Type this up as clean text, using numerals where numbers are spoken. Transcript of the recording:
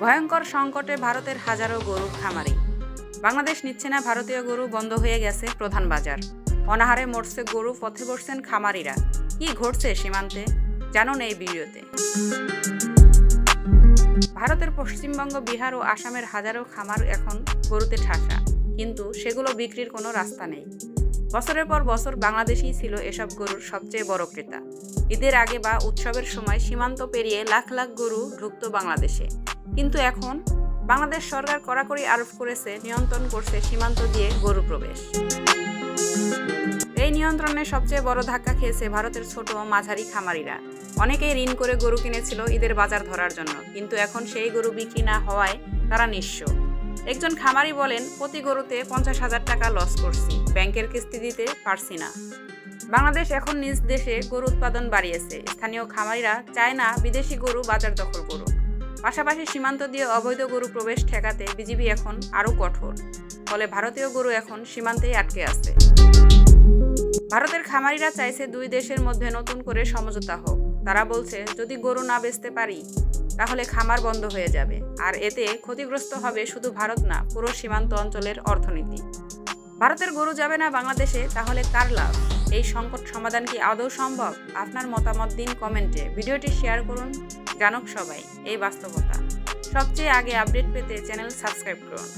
ভয়ঙ্কর সংকটে ভারতের হাজারো গরুর খামারি। বাংলাদেশ নিচ্ছে না ভারতীয় গরু, বন্ধ হয়ে গেছে প্রধান বাজার। অনাহারে মরছে গরু, পথে বসছেন খামারিরা। কি ঘটছে সীমান্তে জানুন এই ভিডিওতে। ভারতের পশ্চিমবঙ্গ, বিহার ও আসামের হাজারো খামার এখন গরুতে ঠাসা, কিন্তু সেগুলো বিক্রির কোনো রাস্তা নেই। বছরের পর বছর বাংলাদেশই ছিল এসব গরুর সবচেয়ে বড় ক্রেতা। ঈদের আগে বা উৎসবের সময় সীমান্ত পেরিয়ে লাখ লাখ গরু ঢুকত বাংলাদেশে, কিন্তু এখন বাংলাদেশ সরকার কড়াকড়ি আরোপ করেছে, নিয়ন্ত্রণ করছে সীমান্ত দিয়ে গরু প্রবেশ। এই নিয়ন্ত্রণে সবচেয়ে বড় ধাক্কা খেয়েছে ভারতের ছোট ও মাঝারি খামারিরা। অনেকেই ঋণ করে গরু কিনেছিল ঈদের বাজার ধরার জন্য, কিন্তু এখন সেই গরু বিক্রি না হওয়ায় তারা নিঃস্ব। একজন খামারি বলেন, প্রতি গরুতে 50,000 টাকা লস করছি, ব্যাংকের কিস্তি দিতে পারছি না। বাংলাদেশ এখন নিজ দেশে গরু উৎপাদন বাড়িয়েছে। স্থানীয় খামারিরা চায় না বিদেশি গরু বাজার দখল করুক। পাশাপাশি সীমান্ত দিয়ে অবৈধ গরু প্রবেশ ঠেকাতে বিজিবি এখন আরও কঠোর। ফলে ভারতীয় গরু এখন সীমান্তেই আটকে আছে। ভারতের খামারিরা চাইছে দুই দেশের মধ্যে নতুন করে সমঝোতা হোক। তারা বলছে, যদি গরু না বেচতে পারি তাহলে খামার বন্ধ হয়ে যাবে, আর এতে ক্ষতিগ্রস্ত হবে শুধু ভারত না, পুরো সীমান্ত অঞ্চলের অর্থনীতি। ভারতের গরু যাবে না বাংলাদেশে, তাহলে কার লাভ? এই সংকট সমাধান কি আদৌ সম্ভব? আপনার মতামত দিন কমেন্টে। ভিডিওটি শেয়ার করুন, জানুক সবাই এই বাস্তবতা। সবচেয়ে আগে আপডেট পেতে চ্যানেল সাবস্ক্রাইব করুন।